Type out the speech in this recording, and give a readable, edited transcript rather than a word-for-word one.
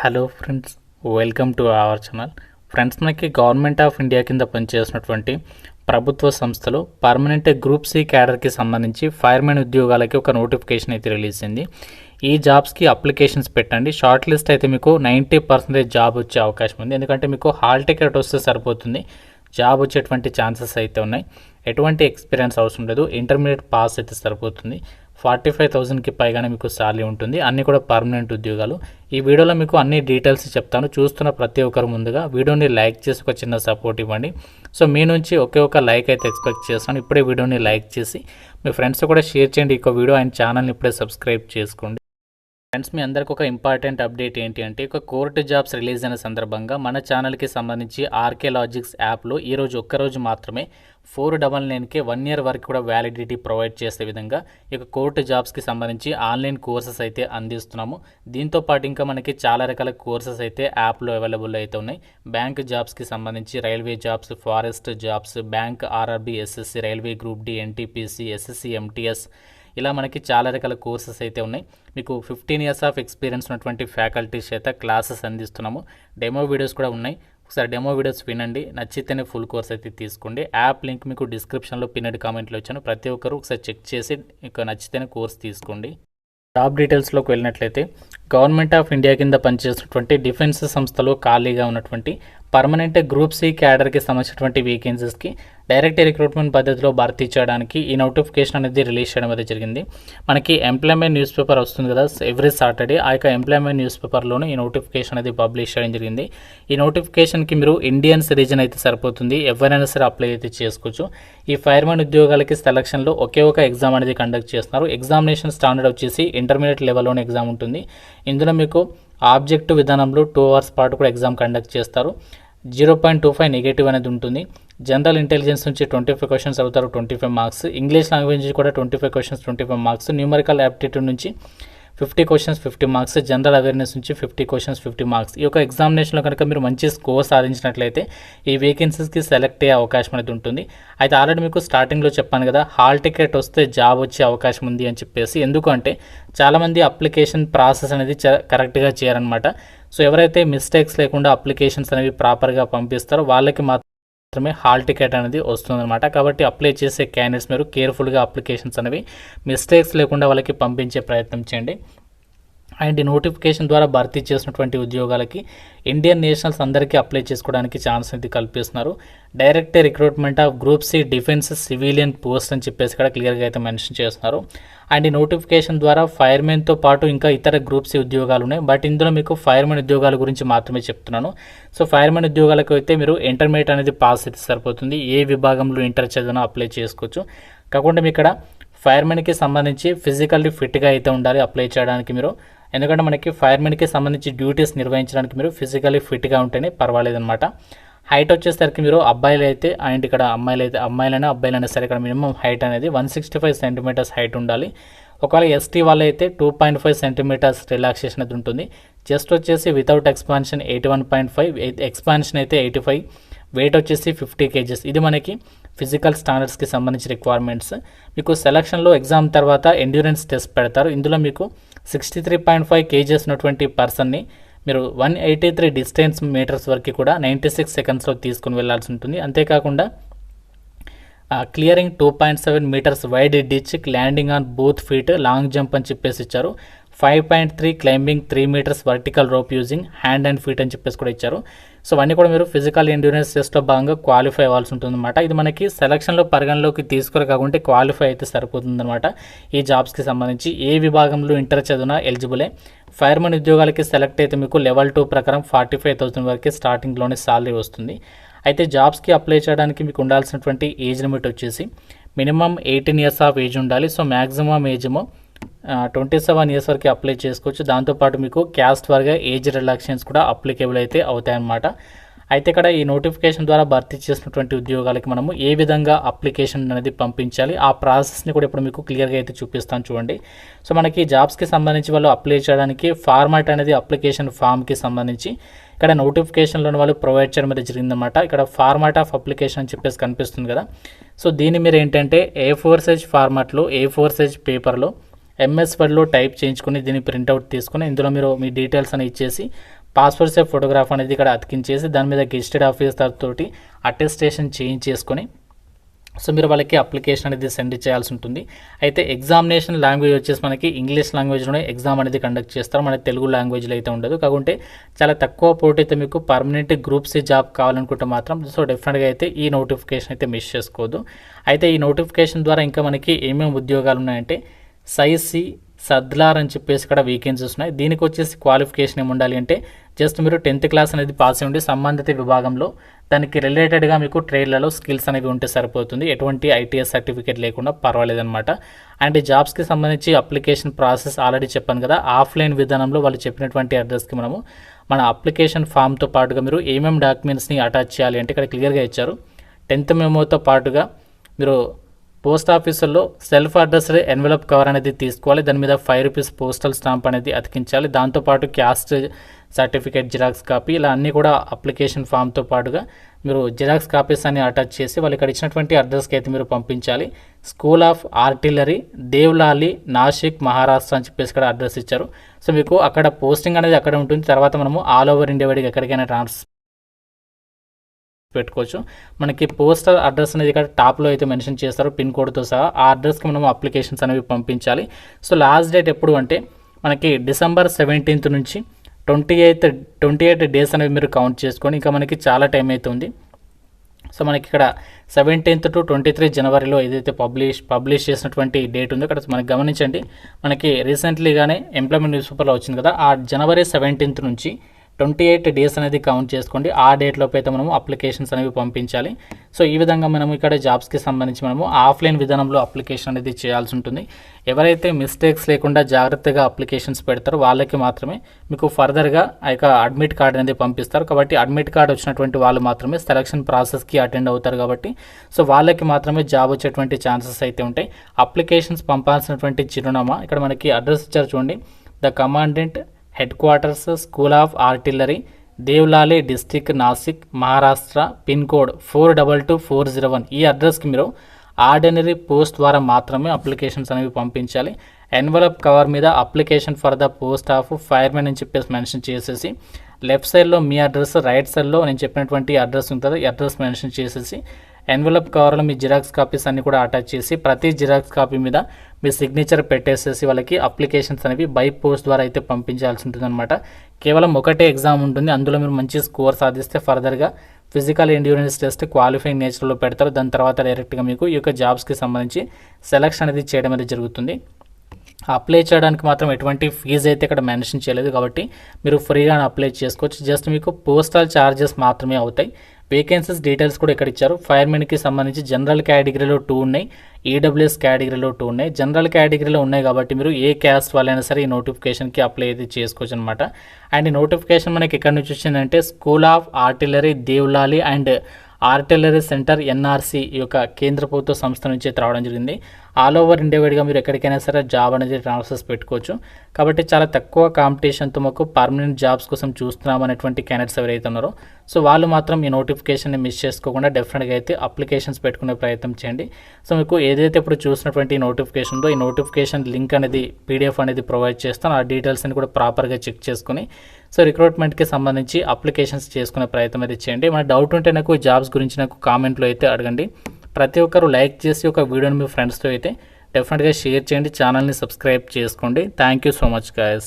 Hello friends, welcome to our channel. Friends, మనకి government of India కింద పనిచేసినటువంటి ప్రభుత్వ సంస్థలు పర్మనెంట్ గ్రూప్ సి క్యాడర్కి సంబంధించి ఫైర్మెన్ ఉద్యోగాలకి ఒక నోటిఫికేషన్ అయితే రిలీజ్ అయింది. ఈ జాబ్స్కి అప్లికేషన్స్ పెట్టండి. షార్ట్ లిస్ట్ అయితే మీకు 90% జాబ్ వచ్చే అవకాశం ఉంది. ఎందుకంటే మీకు హాల్ టికెట్ వస్తే సరిపోతుంది, జాబ్ వచ్చేటువంటి ఛాన్సెస్ అయితే ఉన్నాయి. ఎటువంటి ఎక్స్పీరియన్స్ అవసరం లేదు, ఇంటర్మీడియట్ పాస్ అయితే సరిపోతుంది. 45,000కి పైగానే మీకు శాలరీ ఉంటుంది. అన్నీ కూడా పర్మనెంట్ ఉద్యోగాలు. ఈ వీడియోలో మీకు అన్ని డీటెయిల్స్ చెప్తాను. చూస్తున్న ప్రతి ఒక్కరు ముందుగా వీడియోని లైక్ చేసి ఒక చిన్న సపోర్ట్ ఇవ్వండి. సో మీ నుంచి ఒకే ఒక లైక్ అయితే ఎక్స్పెక్ట్ చేస్తాను. ఇప్పుడే వీడియోని లైక్ చేసి మీ ఫ్రెండ్స్ కూడా షేర్ చేయండి. ఈ వీడియో అండ్ ఛానల్ని ఇప్పుడే సబ్స్క్రైబ్ చేసుకోండి. ఫ్రెండ్స్, మీ అందరికి ఒక ఇంపార్టెంట్ అప్డేట్ ఏంటి అంటే, ఒక కోర్టు జాబ్స్ రిలీజ్ అయిన సందర్భంగా మన ఛానల్కి సంబంధించి ఆర్కే లాజిక్స్ యాప్లో ఈరోజు ఒక్కరోజు మాత్రమే 499కి 1 year వరకు కూడా వ్యాలిడిటీ ప్రొవైడ్ చేసే విధంగా ఇక కోర్టు జాబ్స్కి సంబంధించి ఆన్లైన్ కోర్సెస్ అయితే అందిస్తున్నాము. దీంతో పాటు ఇంకా మనకి చాలా రకాల కోర్సెస్ అయితే యాప్లో అవైలబుల్ అయితే ఉన్నాయి. బ్యాంక్ జాబ్స్కి సంబంధించి railway jobs, forest jobs, bank, RRB, SSC, railway group D, NTPC, SSC, MTS, ఇలా మనకి చాలా రకాల కోర్సెస్ అయితే ఉన్నాయి. మీకు 15 years ఆఫ్ ఎక్స్పీరియన్స్ ఉన్నటువంటి ఫ్యాకల్టీస్ చేత క్లాసెస్ అందిస్తున్నాము. డెమో వీడియోస్ కూడా ఉన్నాయి. ఒకసారి డెమో వీడియోస్ వినండి, నచ్చితేనే ఫుల్ కోర్స్ అయితే తీసుకోండి. యాప్ లింక్ మీకు డిస్క్రిప్షన్లో పిన్నెడ్ కామెంట్లో ఇచ్చాను. ప్రతి ఒక్కరు ఒకసారి చెక్ చేసి మీకు నచ్చితేనే కోర్స్ తీసుకోండి. జాబ్ డీటెయిల్స్లోకి వెళ్ళినట్లయితే, గవర్నమెంట్ ఆఫ్ ఇండియా కింద పనిచేస్తున్నటువంటి డిఫెన్స్ సంస్థలో ఖాళీగా ఉన్నటువంటి పర్మనెంట్ గ్రూప్ సి క్యాడర్కి సంబంధించినటువంటి వేకెన్సీస్కి డైరెక్ట్ రిక్రూట్మెంట్ పద్ధతిలో భర్తీ చేయడానికి ఈ నోటిఫికేషన్ అనేది రిలీజ్ చేయడం అయితే జరిగింది. మనకి ఎంప్లాయ్మెంట్ న్యూస్ పేపర్ వస్తుంది కదా ఎవ్రీ సాటర్డే, ఆ యొక్క ఎంప్లాయ్మెంట్ న్యూస్ పేపర్లోనే ఈ నోటిఫికేషన్ అనేది పబ్లిష్ చేయడం జరిగింది. ఈ నోటిఫికేషన్కి మీరు ఇండియన్ సిటిజన్ అయితే సరిపోతుంది, ఎవరైనా సరే అప్లై అయితే చేసుకోవచ్చు. ఈ ఫైర్మెన్ ఉద్యోగాలకి సెలక్షన్లో ఒకే ఒక ఎగ్జామ్ అనేది కండక్ట్ చేస్తున్నారు. ఎగ్జామినేషన్ స్టాండర్డ్ వచ్చేసి ఇంటర్మీడియట్ లెవెల్లోనే ఎగ్జామ్ ఉంటుంది. ఇందులో మీకు ఆబ్జెక్టివ్ విధానంలో 2 hours పాటు కూడా ఎగ్జామ్ కండక్ట్ చేస్తారు. 0.25 నెగటివ్ అనేది ఉంటుంది. జనరల్ ఇంటెలిజెన్స్ నుంచి 25 క్వశ్చన్స్ అవుతారు, 25 మార్క్స్. ఇంగ్లీష్ లాంగ్వేజ్ నుంచి కూడా 25 క్వశ్చన్స్, 25 మార్క్స్. న్యూమరికల్ యాప్టిట్యూడ్ నుంచి 50 క్వశ్చన్స్, 50 మార్క్స్. జనరల్ అవేర్నెస్ నుంచి 50 క్వశ్చన్స్, 50 మార్క్స్. ఈ యొక్క ఎగ్జామినేషన్లో కనుక మీరు మంచి స్కోర్ సాధించినట్లయితే ఈ వేకెన్సీస్కి సెలెక్ట్ అయ్యే అవకాశం అనేది ఉంటుంది. అయితే ఆల్రెడీ మీకు స్టార్టింగ్లో చెప్పాను కదా, హాల్ టికెట్ వస్తే జాబ్ వచ్చే అవకాశం ఉంది అని చెప్పేసి. ఎందుకంటే చాలామంది అప్లికేషన్ ప్రాసెస్ అనేది కరెక్ట్గా చేయరనమాట. సో ఎవరైతే మిస్టేక్స్ లేకుండా అప్లికేషన్స్ అనేవి ప్రాపర్గా పంపిస్తారో వాళ్ళకి మాత్రమే హాల్ టికెట్ అనేది వస్తుందన్నమాట. కాబట్టి అప్లై చేసే క్యాండిడేట్స్ మీరు కేర్ఫుల్గా అప్లికేషన్స్ అనేవి మిస్టేక్స్ లేకుండా వాళ్ళకి పంపించే ప్రయత్నం చేయండి. అండ్ ఈ నోటిఫికేషన్ ద్వారా భర్తీ చేసినటువంటి ఉద్యోగాలకి ఇండియన్ నేషనల్స్ అందరికీ అప్లై చేసుకోవడానికి ఛాన్స్ అనేది కల్పిస్తున్నారు. Direct recruitment of group C defence civilian post అని చెప్పేసి ఇక్కడ క్లియర్గా అయితే మెన్షన్ చేస్తున్నారు. అండ్ ఈ నోటిఫికేషన్ ద్వారా ఫైర్మెన్తో పాటు ఇంకా ఇతర గ్రూప్ సి ఉద్యోగాలు ఉన్నాయి. బట్ ఇందులో మీకు ఫైర్మెన్ ఉద్యోగాల గురించి మాత్రమే చెప్తున్నాను. సో ఫైర్మెన్ ఉద్యోగాలకు అయితే మీరు ఇంటర్మీడియట్ అనేది పాస్ అయితే సరిపోతుంది. ఏ విభాగంలో ఇంటర్ చదివినా అప్లై చేసుకోవచ్చు. కాకుండా మీ ఇక్కడ ఫైర్మెన్కి సంబంధించి ఫిజికల్లీ ఫిట్గా అయితే ఉండాలి అప్లై చేయడానికి మీరు. ఎందుకంటే మనకి ఫైర్మెన్కి సంబంధించి డ్యూటీస్ నిర్వహించడానికి మీరు ఫిజికల్లీ ఫిట్గా ఉంటేనే పర్వాలేదన్నమాట. హైట్ వచ్చేసరికి మీరు అబ్బాయిలు అయితే అండ్ ఇక్కడ అమ్మాయిలైనా అబ్బాయిలైనా సరే ఇక్కడ మినిమం హైట్ అనేది 165 centimeters హైట్ ఉండాలి. ఒకవేళ ఎస్టీ వాళ్ళైతే 2.5 centimeters రిలాక్సేషన్ అయితే ఉంటుంది. చెస్ట్ వచ్చేసి వితౌట్ ఎక్స్పాన్షన్ 81.5, ఎక్స్పాన్షన్ అయితే 85, వెయిట్ వచ్చేసి 50 kgs. ఇది మనకి ఫిజికల్ స్టాండర్డ్స్కి సంబంధించి రిక్వైర్మెంట్స్. మీకు సెలక్షన్లో ఎగ్జామ్ తర్వాత ఎండ్యూరెన్స్ టెస్ట్ పెడతారు. ఇందులో మీకు 63.5 kgs ఉన్నటువంటి పర్సన్ని మీరు 183 డిస్టెన్స్ మీటర్స్ వరకు కూడా 96 secondsలో తీసుకుని వెళ్లాల్సి ఉంటుంది. అంతేకాకుండా clearing 2.7 meters wide ditch, landing on both feet, long jump అని చెప్పేసి ఇచ్చారు. 5.3 climbing, 3 meters vertical rope using hand and feet అని చెప్పేసి కూడా ఇచ్చారు. సో అన్నీ కూడా మీరు ఫిజికల్ ఎండ్యూరెన్స్ టెస్ట్లో భాగంగా క్వాలిఫై అవ్వాల్సి ఉంటుందన్నమాట. ఇది మనకి సెలక్షన్లో పరిగణలోకి తీసుకుని కాకుంటే క్వాలిఫై అయితే సరిపోతుందన్నమాట. ఈ జాబ్స్కి సంబంధించి ఏ విభాగంలో ఇంటర్ చదివినా ఎలిజిబులే. ఫైర్మెన్ ఉద్యోగాలకి సెలెక్ట్ అయితే మీకు లెవెల్ 2 ప్రకారం 45,000 వరకు స్టార్టింగ్లోనే సాలరీ వస్తుంది. అయితే జాబ్స్కి అప్లై చేయడానికి మీకు ఉండాల్సినటువంటి ఏజ్ లిమిట్ వచ్చేసి మినిమం 18 years ఆఫ్ ఏజ్ ఉండాలి. సో మ్యాక్సిమం ఏజేమో 27 years వరకు అప్లై చేసుకోవచ్చు. దాంతోపాటు మీకు క్యాస్ట్ వారిగా ఏజ్ రిలాక్సేషన్స్ కూడా అప్లికేబుల్ అయితే అవుతాయన్నమాట. అయితే ఇక్కడ ఈ నోటిఫికేషన్ ద్వారా భర్తీ చేసినటువంటి ఉద్యోగాలకి మనము ఏ విధంగా అప్లికేషన్ అనేది పంపించాలి, ఆ ప్రాసెస్ని కూడా ఇప్పుడు మీకు క్లియర్గా అయితే చూపిస్తాను చూడండి. సో మనకి జాబ్స్కి సంబంధించి వాళ్ళు అప్లై చేయడానికి ఫార్మాట్ అనేది అప్లికేషన్ ఫామ్కి సంబంధించి ఇక్కడ నోటిఫికేషన్లో వాళ్ళు ప్రొవైడ్ చేయడం అనేది జరిగిందన్నమాట. ఇక్కడ ఫార్మాట్ ఆఫ్ అప్లికేషన్ అని చెప్పేసి కనిపిస్తుంది కదా. సో దీన్ని మీరు ఏంటంటే A4 size ఫార్మాట్లో A4 size పేపర్లో MS వర్డ్లో టైప్ చేయించుకుని దీన్ని ప్రింట్అవుట్ తీసుకుని ఇందులో మీరు మీ డీటెయిల్స్ అని ఇచ్చేసి పాస్పోర్ట్ సైజ్ ఫోటోగ్రాఫ్ అనేది ఇక్కడ అతికించేసి దాని మీద గెజిటెడ్ ఆఫీసర్ తోటి అటెస్టేషన్ చేయించేసుకొని సో మీరు వాళ్ళకి అప్లికేషన్ అనేది సెండ్ చేయాల్సి ఉంటుంది. అయితే ఎగ్జామినేషన్ లాంగ్వేజ్ వచ్చేసి మనకి ఇంగ్లీష్ లాంగ్వేజ్లోనే ఎగ్జామ్ అనేది కండక్ట్ చేస్తారు, మన తెలుగు లాంగ్వేజ్లో అయితే ఉండదు. కాకుంటే చాలా తక్కువ పోటీ అయితే మీకు పర్మనెంట్ గ్రూప్ సి జాబ్ కావాలనుకుంటే మాత్రం సో డెఫినెట్గా అయితే ఈ నోటిఫికేషన్ అయితే మిస్ చేసుకోవద్దు. అయితే ఈ నోటిఫికేషన్ ద్వారా ఇంకా మనకి ఏమేమి ఉద్యోగాలు ఉన్నాయంటే సైసి సద్లార్ అని చెప్పేసి ఇక్కడ వేకెన్సీస్ ఉన్నాయి. దీనికి వచ్చేసి క్వాలిఫికేషన్ ఏమి ఉండాలి అంటే జస్ట్ మీరు 10th క్లాస్ అనేది పాస్ అయ్యి సంబంధిత విభాగంలో దానికి రిలేటెడ్గా మీకు ట్రేడ్లలో స్కిల్స్ అనేవి ఉంటే సరిపోతుంది. ఎటువంటి ఐటీఎస్ సర్టిఫికేట్ లేకుండా పర్వాలేదన్నమాట. అండ్ జాబ్స్కి సంబంధించి అప్లికేషన్ ప్రాసెస్ ఆల్రెడీ చెప్పాను కదా, ఆఫ్లైన్ విధానంలో వాళ్ళు చెప్పినటువంటి అడ్రస్కి మనము మన అప్లికేషన్ ఫామ్తో పాటుగా మీరు ఏమేమి డాక్యుమెంట్స్ని అటాచ్ చేయాలి అంటే ఇక్కడ క్లియర్గా ఇచ్చారు. 10th మెమోతో పాటుగా మీరు పోస్ట్ ఆఫీసుల్లో సెల్ఫ్ అడ్రస్డ్ ఎన్వలప్ కవర్ అనేది తీసుకోవాలి. దాని మీద ₹5 పోస్టల్ స్టాంప్ అనేది అతికించాలి. దాంతోపాటు క్యాస్ట్ సర్టిఫికేట్ జిరాక్స్ కాపీ ఇలా అన్నీ కూడా అప్లికేషన్ ఫామ్తో పాటుగా మీరు జిరాక్స్ కాపీస్ అన్ని అటాచ్ చేసి వాళ్ళు ఇక్కడ ఇచ్చినటువంటి అడ్రస్కి అయితే మీరు పంపించాలి. School of artillery, Devlali, Nashik, Maharashtra అని చెప్పేసి ఇక్కడ అడ్రస్ ఇచ్చారు. సో మీకు అక్కడ పోస్టింగ్ అనేది అక్కడ ఉంటుంది. తర్వాత మనము ఆల్ ఓవర్ ఇండియా వైడ్గా ఎక్కడికైనా పెట్టుకోవచ్చు. మనకి పోస్టల్ అడ్రస్ అనేది ఇక్కడ టాప్లో అయితే మెన్షన్ చేస్తారు పిన్ కోడ్తో సహా. ఆ అడ్రస్కి మనం అప్లికేషన్స్ అనేవి పంపించాలి. సో లాస్ట్ డేట్ ఎప్పుడు అంటే మనకి December 17th నుంచి 28 డేస్ అనేవి మీరు కౌంట్ చేసుకొని ఇంకా మనకి చాలా టైం అయితే ఉంది. సో మనకి ఇక్కడ 17th to 23 జనవరిలో ఏదైతే పబ్లిష్ చేసినటువంటి డేట్ ఉందో ఇక్కడ మనకి గమనించండి. మనకి రీసెంట్లీగానే ఎంప్లాయ్మెంట్ న్యూస్ పేపర్లో వచ్చింది కదా, ఆ January 17th నుంచి 28 డేస్ అనేది కౌంట్ చేసుకోండి. ఆ డేట్లోపు అయితే మనము అప్లికేషన్స్ అనేవి పంపించాలి. సో ఈ విధంగా మనము ఇక్కడ జాబ్స్కి సంబంధించి మనము ఆఫ్లైన్ విధానంలో అప్లికేషన్ అనేది చేయాల్సి ఉంటుంది. ఎవరైతే మిస్టేక్స్ లేకుండా జాగ్రత్తగా అప్లికేషన్స్ పెడతారో వాళ్ళకి మాత్రమే మీకు ఫర్దర్గా ఆ యొక్క అడ్మిట్ కార్డ్ అనేది పంపిస్తారు. కాబట్టి అడ్మిట్ కార్డ్ వచ్చినటువంటి వాళ్ళు మాత్రమే సెలక్షన్ ప్రాసెస్కి అటెండ్ అవుతారు. కాబట్టి సో వాళ్ళకి మాత్రమే జాబ్ వచ్చేటువంటి ఛాన్సెస్ అయితే ఉంటాయి. అప్లికేషన్స్ పంపాల్సినటువంటి చిరునామా ఇక్కడ మనకి అడ్రస్ ఇచ్చారు చూడండి. The commandant head quarters, school of artillery, Devlali district, Nashik, Maharashtra, pin code 422401. ఈ అడ్రస్కి మీరు ఆర్డినరీ పోస్ట్ ద్వారా మాత్రమే అప్లికేషన్స్ అనేవి పంపించాలి. ఎన్వలప్ కవర్ మీద application for the post of firemen అని చెప్పేసి మెన్షన్ చేసేసి లెఫ్ట్ సైడ్లో మీ అడ్రస్, రైట్ సైడ్లో నేను చెప్పినటువంటి అడ్రస్ ఉంటుంది, ఈ అడ్రస్ మెన్షన్ చేసేసి ఎన్వలప్ కవర్లో మీ జిరాక్స్ కాపీస్ అన్ని కూడా అటాచ్ చేసి ప్రతి జిరాక్స్ కాపీ మీద మీ సిగ్నేచర్ పెట్టేసేసి వాళ్ళకి అప్లికేషన్స్ అనేవి బై పోస్ట్ ద్వారా అయితే పంపించాల్సి ఉంటుందన్నమాట. కేవలం ఒకటే ఎగ్జామ్ ఉంటుంది. అందులో మీరు మంచి స్కోర్ సాధిస్తే ఫర్దర్గా ఫిజికల్ ఎండ్యూరెన్స్ టెస్ట్ క్వాలిఫైయింగ్ నేచర్లో పెడతారు. దాని తర్వాత డైరెక్ట్గా మీకు ఈ యొక్క జాబ్స్కి సంబంధించి సెలక్షన్ అనేది చేయడం అనేది జరుగుతుంది. అప్లై చేయడానికి మాత్రం ఎటువంటి ఫీజు అయితే ఇక్కడ మెన్షన్ చేయలేదు కాబట్టి మీరు ఫ్రీగా అప్లై చేసుకోవచ్చు. జస్ట్ మీకు పోస్టల్ ఛార్జెస్ మాత్రమే అవుతాయి. వేకెన్సీస్ డీటెయిల్స్ కూడా ఇక్కడ ఇచ్చారు. ఫైర్మెన్కి సంబంధించి జనరల్ కేటగిరీలో 2 ఉన్నాయి, ఈడబ్ల్యూఎస్ కేటగిరీలో 2 ఉన్నాయి. జనరల్ కేటగిరీలో ఉన్నాయి కాబట్టి మీరు ఏ క్యాస్ట్ వాళ్ళైనా సరే ఈ నోటిఫికేషన్కి అప్లై అయితే చేసుకోవచ్చు అనమాట. అండ్ ఈ నోటిఫికేషన్ మనకి ఎక్కడి నుంచి వచ్చిందంటే school of artillery, Devlali and artillery centre NRC ఈ యొక్క కేంద్ర ప్రభుత్వ సంస్థ నుంచి రావడం జరిగింది. ఆల్ ఓవర్ ఇండియా వైడ్గా మీరు ఎక్కడికైనా సరే జాబ్ అనేది ట్రాన్స్ఫర్స్ పెట్టుకోవచ్చు. కాబట్టి చాలా తక్కువ కాంపిటీషన్తో మాకు పర్మనెంట్ జాబ్స్ కోసం చూస్తున్నాం అనేటువంటి క్యాండిడేట్స్ ఎవరైతే ఉన్నారో సో వాళ్ళు మాత్రం ఈ నోటిఫికేషన్ని మిస్ చేసుకోకుండా డెఫినెట్గా అయితే అప్లికేషన్స్ పెట్టుకునే ప్రయత్నం చేయండి. సో మీకు ఏదైతే ఇప్పుడు చూసినటువంటి నోటిఫికేషన్ ఉందో ఈ నోటిఫికేషన్ లింక్ అనేది పీడిఎఫ్ అనేది ప్రొవైడ్ చేస్తాను. ఆ డీటెయిల్స్ అని కూడా ప్రాపర్గా చెక్ చేసుకుని సో రిక్రూట్మెంట్కి సంబంధించి అప్లికేషన్స్ చేసుకునే ప్రయత్నం అయితే చేయండి. మన డౌట్ ఉంటే నాకు జాబ్స్ గురించి నాకు కామెంట్లో అయితే అడగండి. ప్రతి ఒక్కరు లైక్ చేసి ఒక వీడియోని మీ ఫ్రెండ్స్తో అయితే డెఫినెట్గా షేర్ చేయండి. ఛానల్ని సబ్స్క్రైబ్ చేసుకోండి. Thank you so much guys.